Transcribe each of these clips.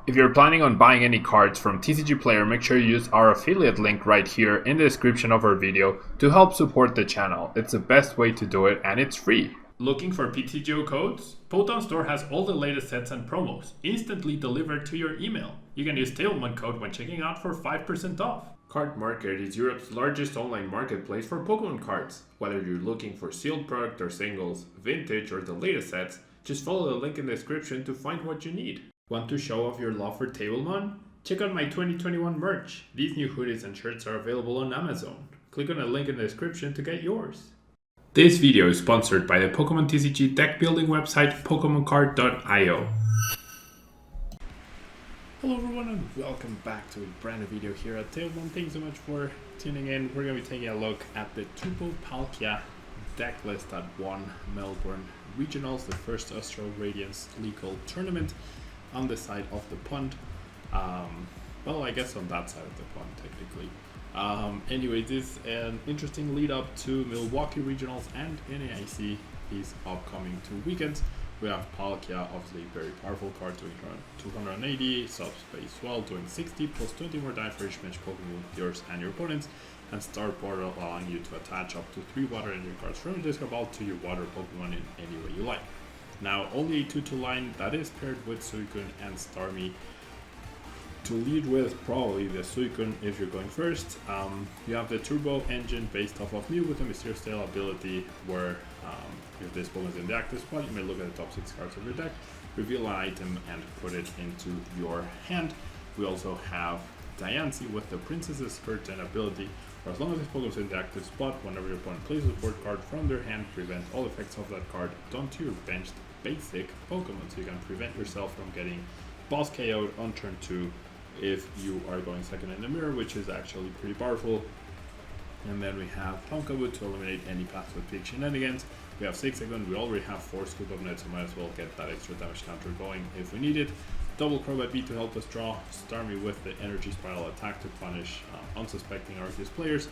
If you're planning on buying any cards from TCG Player, make sure you use our affiliate link right here in the description of our video to help support the channel. It's the best way to do it and it's free. Looking for PTGO codes? Poton Store has all the latest sets and promos instantly delivered to your email. You can use tablemon code when checking out for 5% off. Card Market is Europe's largest online marketplace for Pokemon cards. Whether you're looking for sealed product or singles, vintage or the latest sets, just follow the link in the description to find what you need. Want to show off your love for tablemon? Check out my 2021 merch. These new hoodies and shirts are available on Amazon. Click on the link in the description to get yours. This video is sponsored by the Pokemon TCG deck building website PokemonCard.io. Hello everyone and welcome back to a brand new video here at tablemon. Thanks so much for tuning in. We're going to be taking a look at the TURBO PALKIA deck list at won Melbourne Regionals, the first Astral Radiance legal tournament on the side of the pond. Well, I guess on that side of the pond technically. Anyway, this is an interesting lead up to Milwaukee Regionals and NAIC these upcoming 2 weekends. We have Palkia, obviously a very powerful card, doing around 280, Subspace Well doing 60, plus 20 more die for each match Pokemon with yours and your opponents, and Star Portal allowing you to attach up to 3 water energy cards from your discard pile to your water Pokemon in any way you like. Now, only a 2-2 line that is paired with Suicune and Starmie. To lead with, probably the Suicune if you're going first. You have the Turbo engine based off of Mew with a Mysterious Tail ability where if this Pokemon is in the active spot, you may look at the top 6 cards of your deck, reveal an item and put it into your hand. We also have Diancie with the Princess's Curtain ability, where as long as this Pokemon is in the active spot, whenever your opponent plays a support card from their hand, prevent all effects of that card done to your benched basic Pokemon, so you can prevent yourself from getting boss KO'd on turn 2 if you are going second in the mirror, which is actually pretty powerful. And then we have Pumpkaboo to eliminate any path with big shenanigans. We have 6 seconds, we already have 4 Scoop of Net, so might as well get that extra damage counter going if we need it. Double Crobat B to help us draw, Starmie with the Energy Spiral attack to punish unsuspecting Arceus players,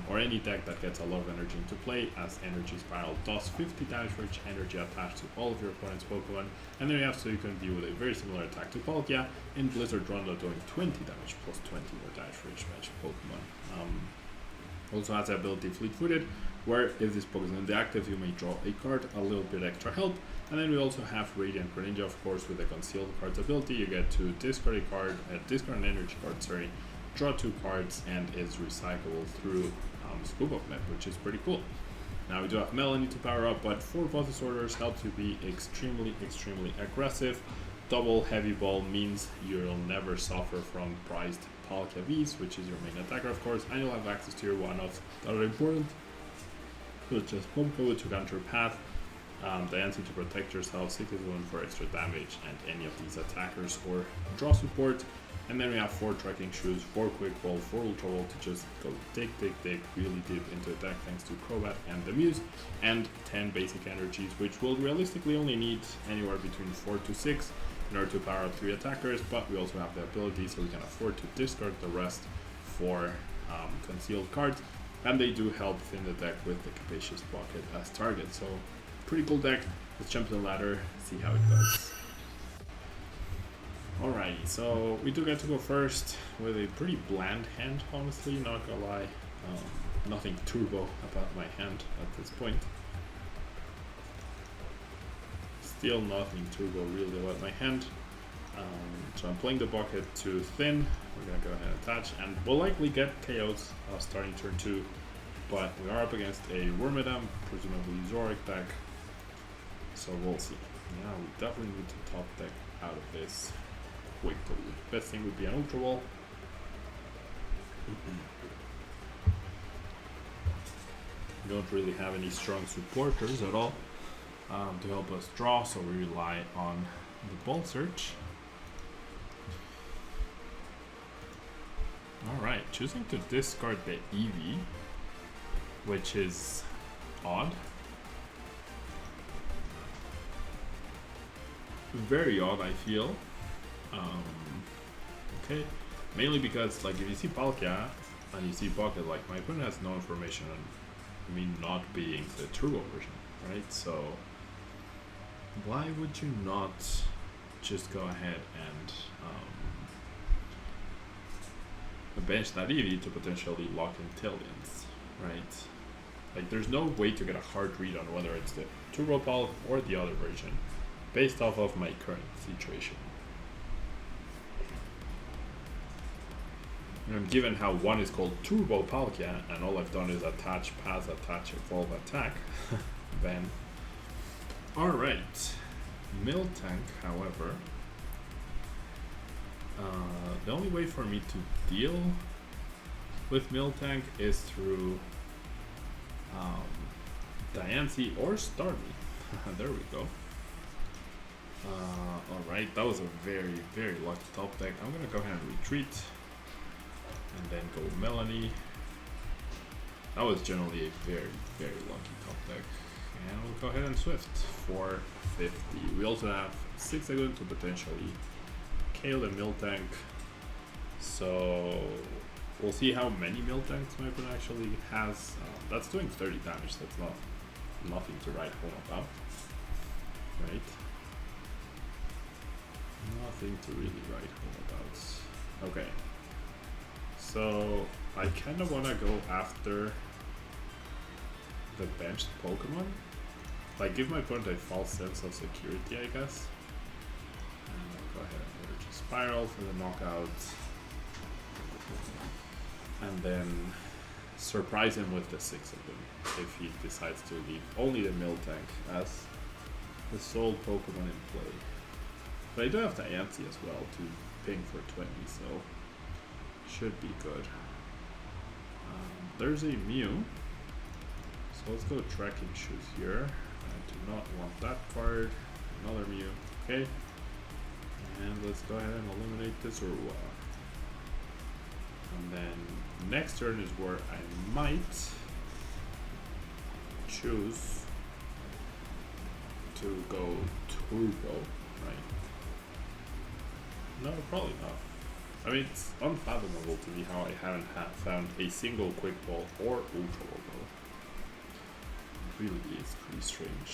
or any deck that gets a lot of energy into play, as Energy Spiral does 50 damage for each energy attached to all of your opponent's Pokemon. And then we have Suicune B with a very similar attack to Palkia, in Blizzard Rondo doing 20 damage plus 20 more damage for each match Pokemon. Also has the ability Fleet-Footed, where if this Pokemon is in the active, you may draw a card, a little bit extra help. And then we also have Radiant Greninja, of course, with the Concealed Cards ability. You get to discard a card, discard an energy card, sorry, draw 2 cards, and is recyclable through Scoop of Net, which is pretty cool. Now we do have Melanie to power up, but 4 Buzz Orders help you be extremely aggressive. Double Heavy Ball means you'll never suffer from prized Palkia Vs, which is your main attacker, of course, and you'll have access to your one-offs that are important, such as Pumpkaboo to counter Path, Diancie to protect yourself, Citizen for extra damage, and any of these attackers or draw support. And then we have 4 Trekking Shoes, 4 Quick Ball, 4 Ultra Ball to just go dig really deep into the deck thanks to Crobat and the Muse, and 10 basic energies, which will realistically only need anywhere between 4 to 6 in order to power up 3 attackers, but we also have the ability so we can afford to discard the rest for concealed cards, and they do help thin the deck with the Capacious Pocket as target. So pretty cool deck. Let's jump to the ladder, see how it goes. Alrighty, so we do get to go first with a pretty bland hand, honestly, not gonna lie. Nothing turbo about my hand at this point. Still nothing turbo really about my hand. So I'm playing the bucket too thin. We're gonna go ahead and attach, and we'll likely get KOs starting turn 2, but we are up against a Wormadam, presumably Zoric deck, so we'll see. Now we definitely need to top deck out of this quickly. Best thing would be an Ultra Ball. We don't really have any strong supporters at all to help us draw, so we rely on the Ball Search. Alright, choosing to discard the Eevee, which is odd. Very odd, I feel. Okay, mainly because, like, if you see Palkia and you see Bucket, like, my opponent has no information on me not being the Turbo version, right? So why would you not just go ahead and bench that easy to potentially lock in Tillions, right? Like there's no way to get a hard read on whether it's the Turbo Palk or the other version based off of my current situation. And given how one is called Turbo Palkia and all I've done is attach, pass, attach, evolve, attack, then alright. Miltank, however, the only way for me to deal with Miltank is through Diancie or Starmie. There we go. Alright, that was a very, very lucky top deck. I'm gonna go ahead and retreat and then go Melanie. That was generally a very, very lucky top deck. And we'll go ahead and Swift for 50. We also have 6 seconds to potentially KO the Miltank. So we'll see how many Miltanks my opponent actually has. That's doing 30 damage. That's nothing to write home about, right? Nothing to really write home about. Okay. So I kind of want to go after the benched Pokemon. Like give my opponent a false sense of security, I guess. And I'll go ahead and Energy Spiral for the knockout. And then surprise him with the 6 of them if he decides to leave only the Miltank as the sole Pokemon in play. But I do have Diancie as well to ping for 20, so should be good. There's a Mew, so let's go Trekking Shoes here. I do not want that card. Another Mew, okay. And let's go ahead and eliminate this Urwa. And then next turn is where I might choose to go Turbo, right? No, probably not. I mean, it's unfathomable to me how I haven't found a single Quick Ball or Ultra Ball. It really is pretty strange.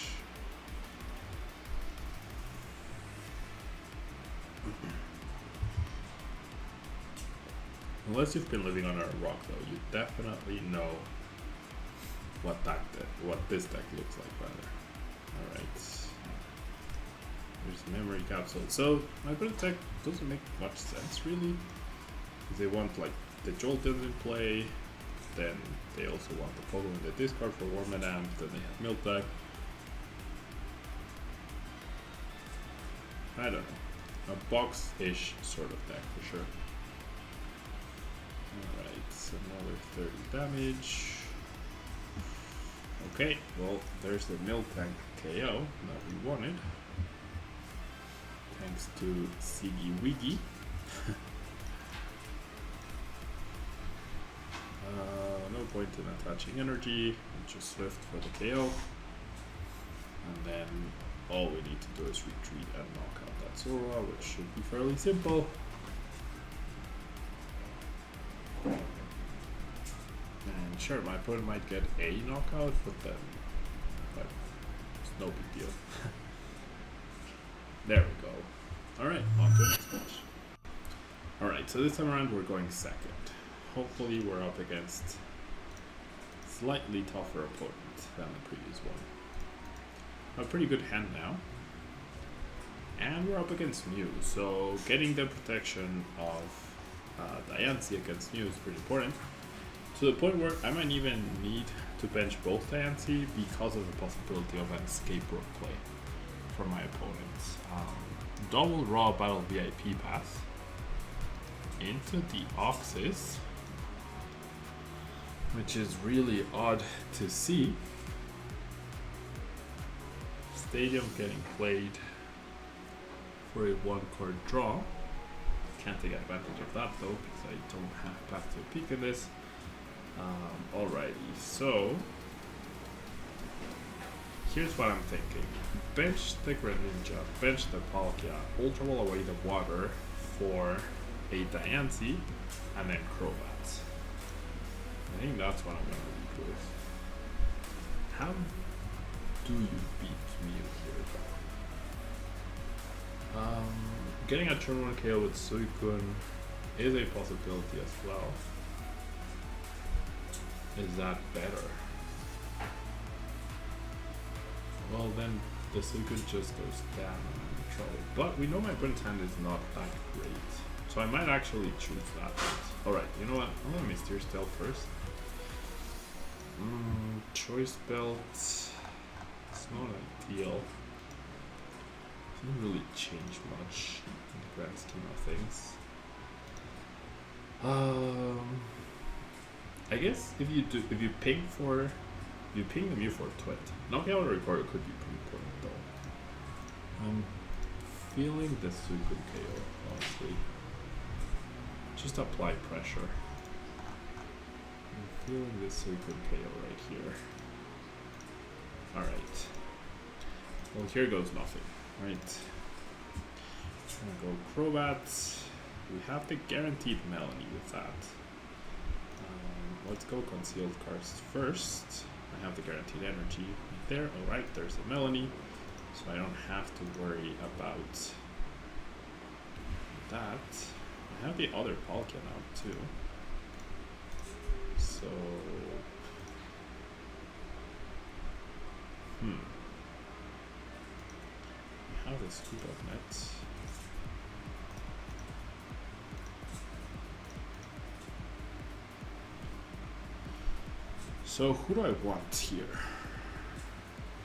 Unless you've been living under a rock, though, you definitely know what this deck looks like, rather. Alright. There's Memory Capsule. So, my opponent's deck doesn't make much sense, really. Because they want, like, the Jolteons in play, then they also want the Pokemon in the discard for Wormadam, then they have Miltank. I don't know. A box-ish sort of deck, for sure. Alright, another 30 damage. Okay, well, there's the Miltank KO that we wanted. Thanks to Siggy Wiggy. No point in attaching energy, just Swift for the KO. And then all we need to do is retreat and knock out that Zora, which should be fairly simple. And sure, my opponent might get a knockout, but then like, it's no big deal. There we go. Alright, on to the next match. Alright, so this time around we're going second. Hopefully we're up against slightly tougher opponent than the previous one. A pretty good hand now. And we're up against Mew, so getting the protection of Diancie against Mew is pretty important. To the point where I might even need to bench both Diancie because of the possibility of an escape rope play for my opponents. Double Raw Battle VIP pass into the Oxys, which is really odd to see. Stadium getting played for a 1-card draw. Can't take advantage of that though because I don't have path to peek in this. Alrighty, so here's what I'm thinking. Bench the Greninja, bench the Palkia, Ultra Ball away the water for a Diancie, and then Crowbats. I think that's what I'm going to lead with. How do you beat Mew here though? Getting a turn 1 KO with Suicune is a possibility as well. Is that better? Well, then the Suicune just goes down and I'm in trouble. But we know my opponent's hand is not that great. So I might actually choose that. Alright, you know what? I'm gonna Mysterious Tail first. Choice Belt. It's not ideal. Doesn't really change much in the grand scheme of things. I guess if you ping the Mew for 20. Knocking out a recorder could be pretty important though. I'm feeling the Suicune KO, honestly. Just apply pressure. I'm feeling the Suicune KO right here. Alright. Well, here goes nothing, right? I'm gonna go Crobat. We have the guaranteed Melanie with that. Let's go Concealed Cards first. I have the guaranteed energy right there. Alright, there's a Melanie. So I don't have to worry about that. I have the other Palkia now too. So I have this scoop of net. So who do I want here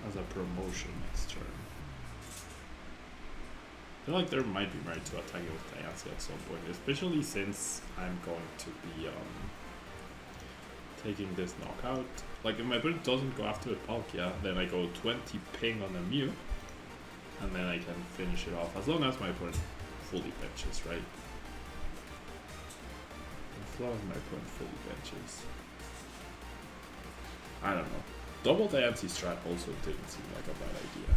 as a promotion next turn? I feel like there might be merit to attacking with Diancie at some point, especially since I'm going to be taking this knockout. Like if my opponent doesn't go after the Palkia, then I go 20 ping on the Mew, and then I can finish it off as long as my opponent fully benches, right? As long as my opponent fully benches. I don't know. Double Diancie strat also didn't seem like a bad idea.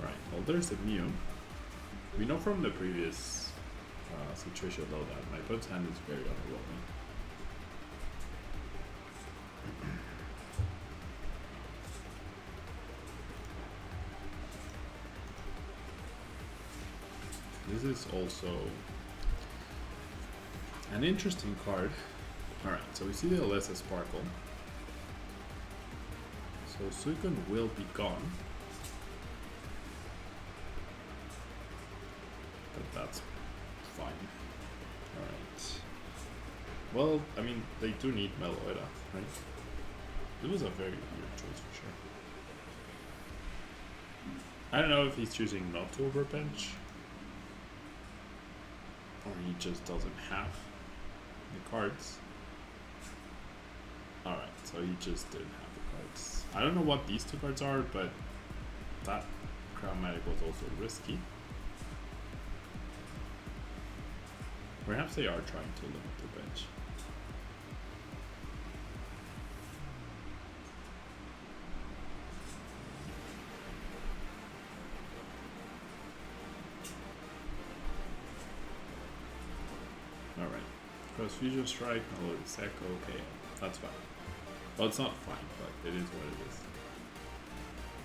Right, well there's the Mew. We know from the previous situation though that my opponent's hand is very underwhelming. This is also an interesting card. Alright, so we see the Alessa Sparkle. So Suicune will be gone. But that's fine. Alright. Well, I mean, they do need Meloida, right? It was a very weird choice for sure. I don't know if he's choosing not to overbench, or he just doesn't have the cards. Alright, so he just didn't have the cards. I don't know what these two cards are, but that Chromatic was also risky. Perhaps they are trying to limit the bench. Alright. Cross Fusion Strike, Melodic Sec, okay, that's fine. Well, it's not fine, but it is what it is.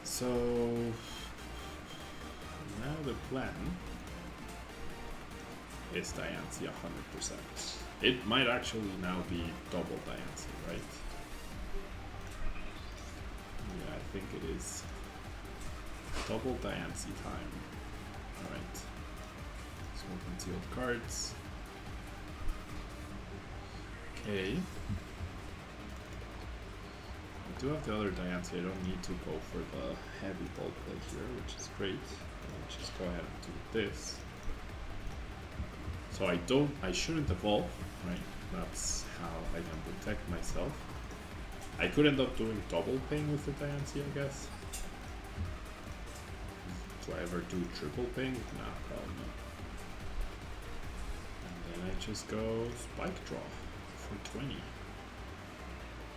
So now the plan is Diancie 100%. It might actually now be double Diancie, right? Yeah, I think it is double Diancie time. Alright. So concealed cards. Okay. I do have the other Diancie. I don't need to go for the heavy ball play here, which is great. I'll just go ahead and do this. So I shouldn't evolve, right? That's how I can protect myself. I could end up doing double ping with the Diancie, I guess. Do I ever do triple ping? Nah, probably not. And then I just go Spike Draw for 20.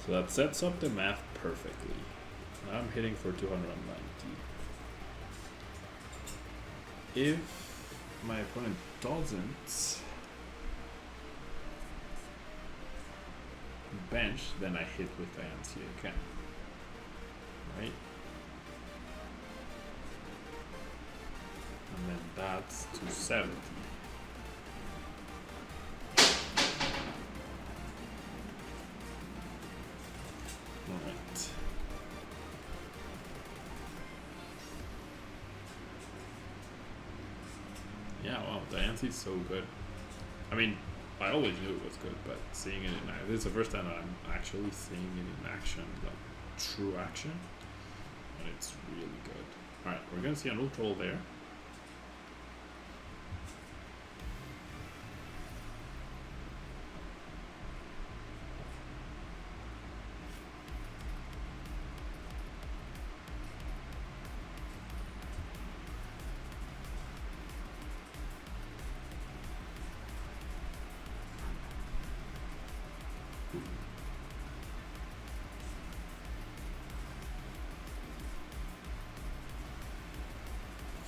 So that sets up the math perfectly. Now I'm hitting for 290. If my opponent doesn't bench, then I hit with Diancie again. right? And then that's 270. Alright. Yeah, wow, the ANSI is so good. I mean, I always knew it was good, but seeing it in action, this is the first time I'm actually seeing it in action, like true action, and it's really good. Alright, we're gonna see an ultra there.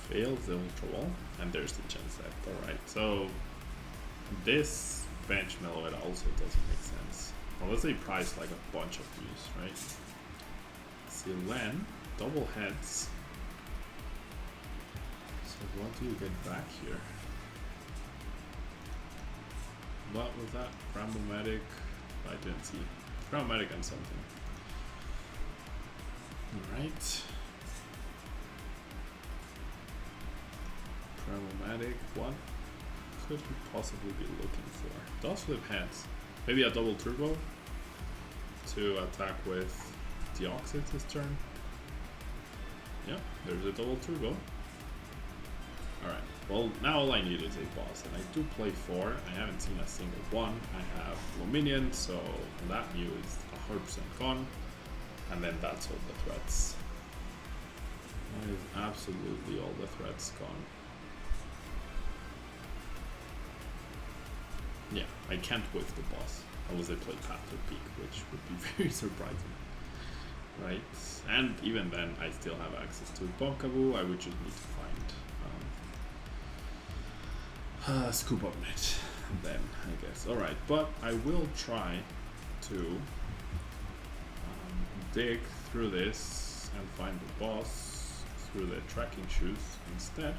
Fails the ultra wall, and there's the chance that. Alright, so this bench Meloetta also doesn't make sense. Unless they price like a bunch of these, right? Silen, double heads. So what do you get back here? What was that? Cramomatic? I didn't see. Cramomatic and something. Alright. Cramomatic, what could we possibly be looking for? Does flip heads. Maybe a double turbo to attack with Deoxys this turn. Yeah, there's a double turbo. Alright, well now all I need is a boss, and I do play 4. I haven't seen a single one. I have Luminion, so that Mew is 100% gone. And then that's all the threats. That is absolutely all the threats gone. Yeah, I can't whiff the boss, unless I play Path to Peak, which would be very surprising. Right, and even then I still have access to Bonkaboo. I would just need to find Scoop Up Net, then I guess. Alright, but I will try to dig through this and find the boss through the tracking shoes instead.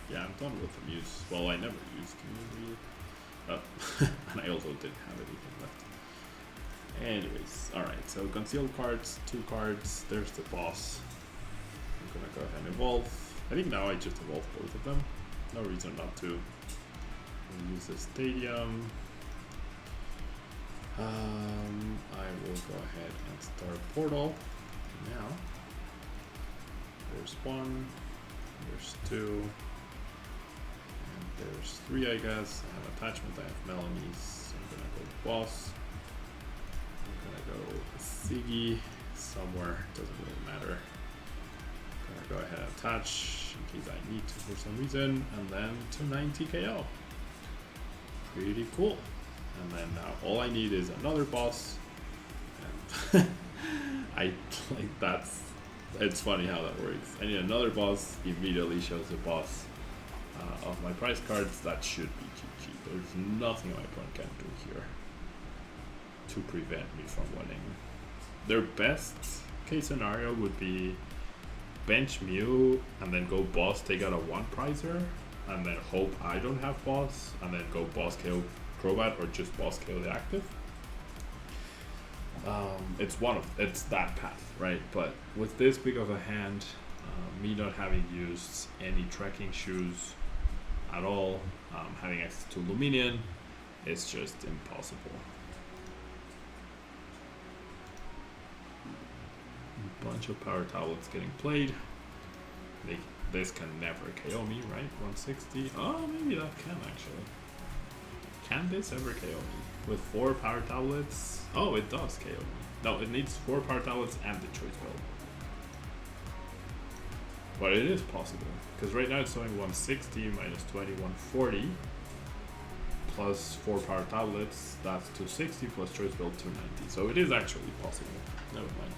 Yeah, I'm done with the Muse. Well, I never used the Muse really. And I also didn't have anything left. Anyways, alright, so concealed cards, 2 cards, there's the boss. I'm gonna go ahead and evolve. I think now I just evolve both of them. No reason not to. We'll use the stadium. I will go ahead and start Portal. Now, there's 1, there's 2. There's 3, I guess. I have attachment, I have Melanie's. I'm gonna go boss. I'm gonna go Siggy somewhere, doesn't really matter. I'm gonna go ahead and attach in case I need to for some reason, and then 290 KO. Pretty cool. And then now all I need is another boss. And I like it's funny how that works. I need another boss, immediately shows the boss. Of my prize cards, that should be GG. There's nothing my opponent can do here to prevent me from winning. Their best case scenario would be bench Mew and then go boss, take out a 1 prizer, and then hope I don't have boss, and then go boss KO Crobat or just boss KO the active. It's that path, right? But with this big of a hand, me not having used any tracking shoes at all, having access to Luminion, it's just impossible. A bunch of power tablets getting played. This can never KO me, right? 160. Oh, maybe that can actually. Can this ever KO me? With 4 power tablets? Oh, it does KO me. No, it needs 4 power tablets and the choice build. But it is possible, because right now it's showing 160 minus 20, 140, plus 4 power tablets, that's 260, plus choice build 290. So it is actually possible. Never mind.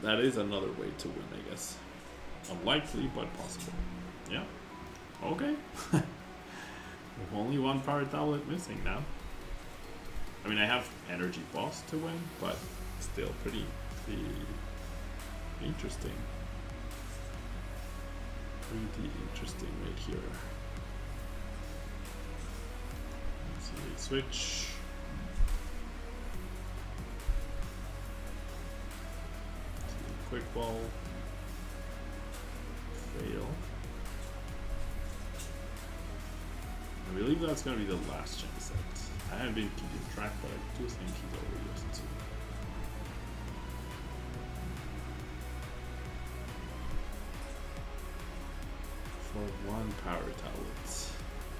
That is another way to win, I guess. Unlikely, but possible. Yeah. Okay. Only one power tablet missing now. I mean, I have energy boss to win, but still pretty interesting. Pretty interesting right here. Let's see, switch. Quick ball. Fail. I believe that's going to be the last chance set. I haven't been keeping track, but I do think he's overused too. For one power tablet.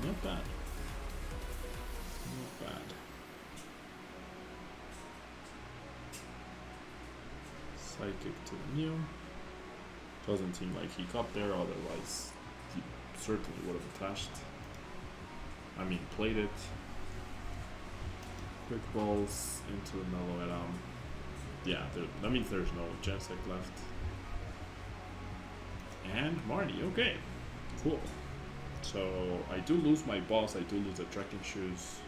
Not bad. Not bad. Psychic to Mew. Doesn't seem like he got there, otherwise he certainly would have attached. I mean, played it. Quick balls into the Mellow Adam. Yeah, that means there's no Genesect left. And Marnie, okay. Cool. So I do lose my boss, I do lose the trekking shoes.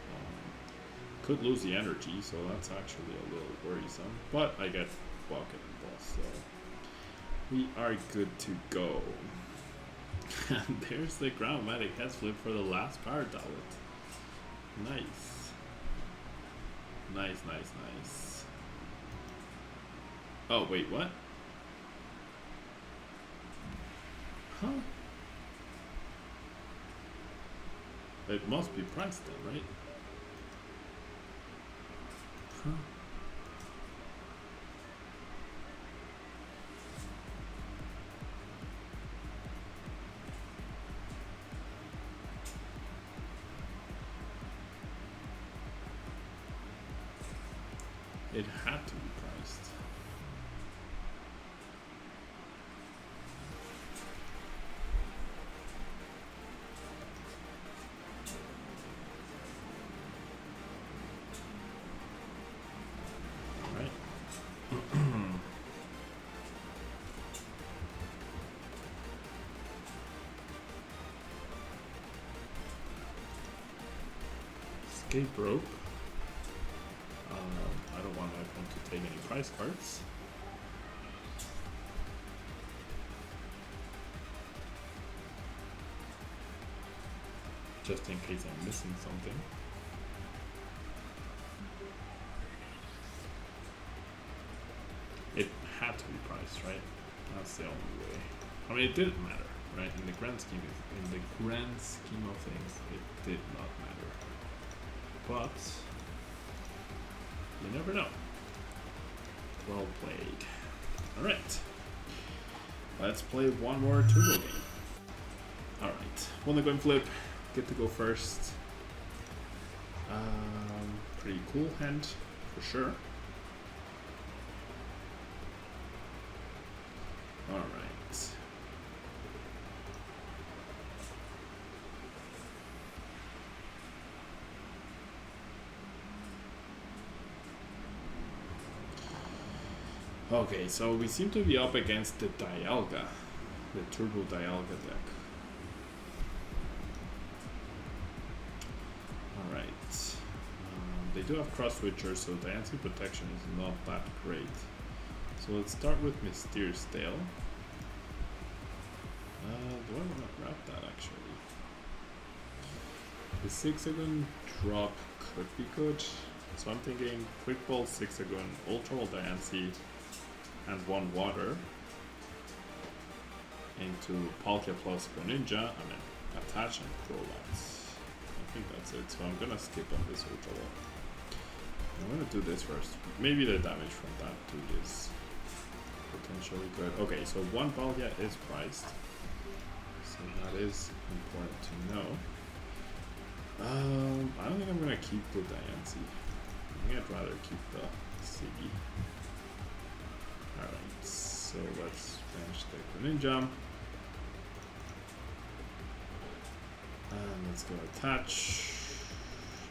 Could lose the energy, so that's actually a little worrisome. But I get Bucket and boss, so we are good to go. And there's the Groundmatic head flip for the last power tablet. Nice. Nice, nice, nice. Oh, wait, what? Huh? It must be priced then, right? Huh? It had to be priced. All right. Escape rope. I don't want my opponent to take any prize cards. Just in case I'm missing something. It had to be priced, right? That's the only way. I mean, it didn't matter, right? In the grand scheme of things, it did not matter. But you never know. Well played. Alright. Let's play one more turbo game. Alright. Won the coin flip. Get to go first. Pretty cool hand, for sure. Alright. Okay, so we seem to be up against the Dialga, the Turbo Dialga deck. Alright. They do have cross switchers, so Diancie protection is not that great. So let's start with Mysterious Tail. Do I want to grab that actually? The 6-second drop could be good. So I'm thinking Quick Ball, 6-second, Ultra Ball Diancie, and 1 water into Palkia plus Greninja, and then attach and Prolapse. I think that's it, so I'm gonna skip on this Ultra Ball. I'm gonna do this first. Maybe the damage from that too is potentially good. Okay, so 1 Palkia is priced, so that is important to know. I don't think I'm gonna keep the Diancie. I think I'd rather keep the Siggy. Alright, so let's finish the Greninja. And let's go attach.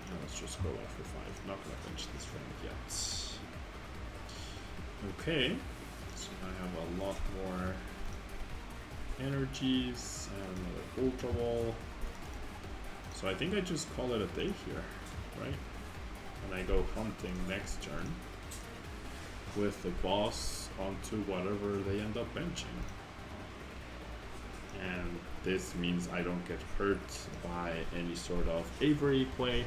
And let's just go out for 5. Not gonna finish this round yet. Okay, so I have a lot more energies and another Ultra Ball. So I think I just call it a day here, right? And I go hunting next turn with the boss onto whatever they end up benching. And this means I don't get hurt by any sort of Avery play.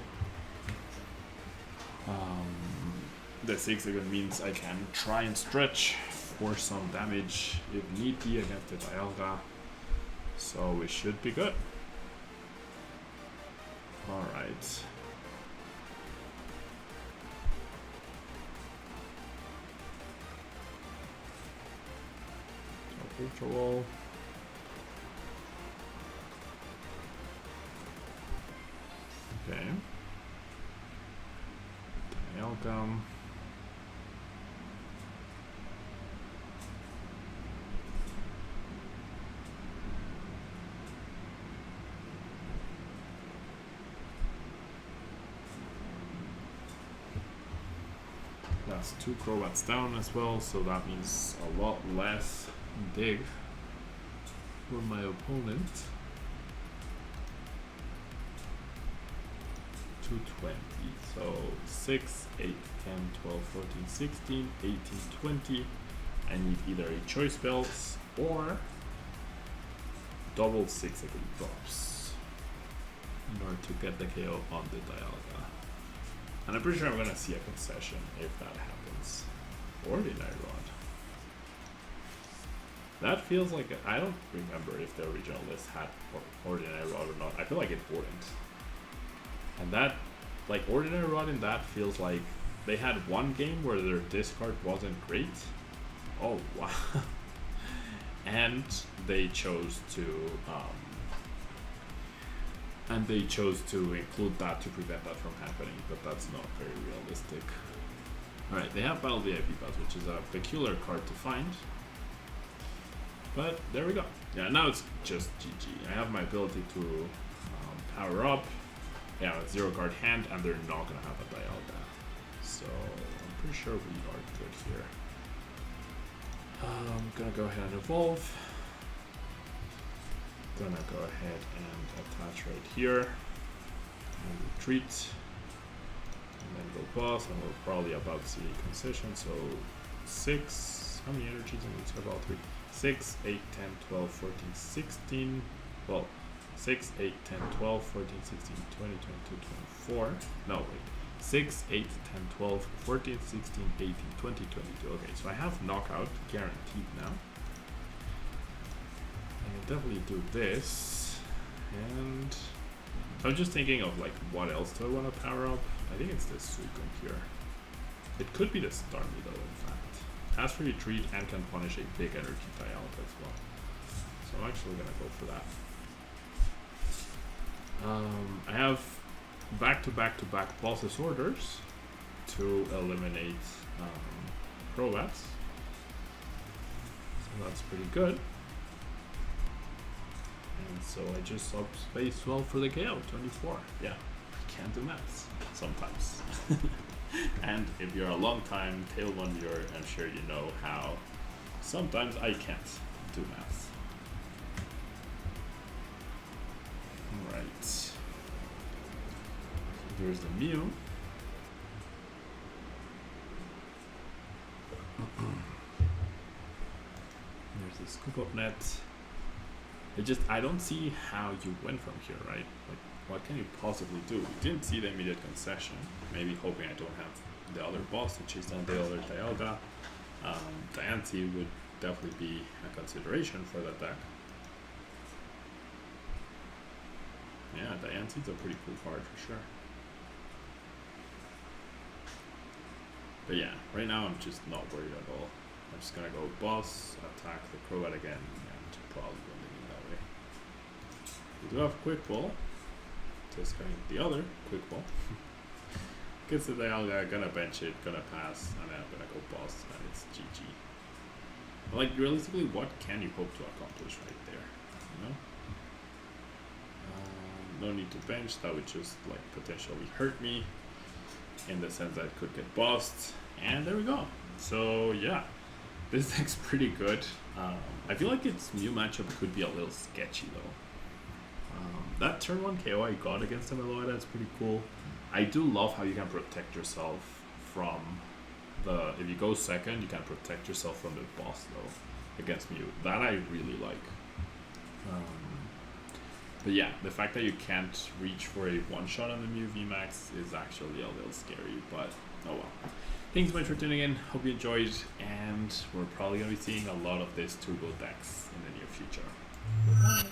The 6 even means I can try and stretch for some damage if need be against the Dialga. So we should be good. Alright. Control. Okay. Dialga. That's 2 Croats down as well, so that means a lot less dig for my opponent. 220, so 6, 8, 10, 12, 14, 16, 18, 20. I need either a choice belts or double 6 again drops in order to get the KO on the Dialga. And I'm pretty sure I'm gonna see a concession if that happens. Ordinary Rod. That feels like I don't remember if the original list had Ordinary Rod or not. I feel like it wouldn't. And that, like Ordinary Rod in that feels like they had one game where their discard wasn't great. Oh wow. And they chose to include that to prevent that from happening, but that's not very realistic. Alright, they have Battle VIP Pass, which is a peculiar card to find. But there we go. Yeah, now it's just GG. I have my ability to power up. Yeah, a 0 card hand, and they're not gonna have a Dialga. So I'm pretty sure we are good here. I'm gonna go ahead and evolve. Gonna go ahead and attach right here and retreat, and then go boss, and we're probably about to see a concession. So 6, how many energies? I'm going to talk about 3. 6, 8, 10, 12, 14, 16. Well, 6, 8, 10, 12, 14, 16, 20, 22, 24. No, wait. 6, 8, 10, 12, 14, 16, 18, 20, 22. Okay, so I have knockout guaranteed now. I can definitely do this. And I'm just thinking of like what else do I want to power up? I think it's this Suicune here. It could be the Starmie though, in fact. Has for retreat and can punish a big energy Dialga as well. So I'm actually gonna go for that. I have back-to-back-to-back bosses orders to eliminate Croats. So that's pretty good. And so I just sub space well for the KO, 24. Yeah, can't do maths sometimes. And if you're a long time Tailwind viewer, I'm sure you know how sometimes I can't do maths. Alright. So there's the Mew. There's the scoop up net. I don't see how you win from here, right? Like, what can you possibly do? We didn't see the immediate concession. Maybe hoping I don't have the other boss to chase down the other Dialga. Diancie would definitely be a consideration for that deck. Yeah, Diancie's a pretty cool card for sure. But yeah, right now I'm just not worried at all. I'm just gonna go boss, attack the Croat again, and probably win the game that way. We do have Quick Ball. Discarding the other Quick Ball. Gets the Dialga, gonna bench it, gonna pass, and then I'm gonna go boss, and it's GG. Like, realistically, what can you hope to accomplish right there? You know? No need to bench, that would just, like, potentially hurt me. In the sense that it could get bossed. And there we go. So, yeah. this deck's pretty good. I feel like its Mew matchup could be a little sketchy though. That turn 1 KO I got against the Meloida is pretty cool. I do love how you can protect yourself from the... If you go second, you can protect yourself from the boss though, against Mew. That I really like. But yeah, the fact that you can't reach for a one-shot on the Mew VMAX is actually a little scary, but oh well. Thanks so much for tuning in, hope you enjoyed, and we're probably going to be seeing a lot of this turbo decks in the near future. Bye.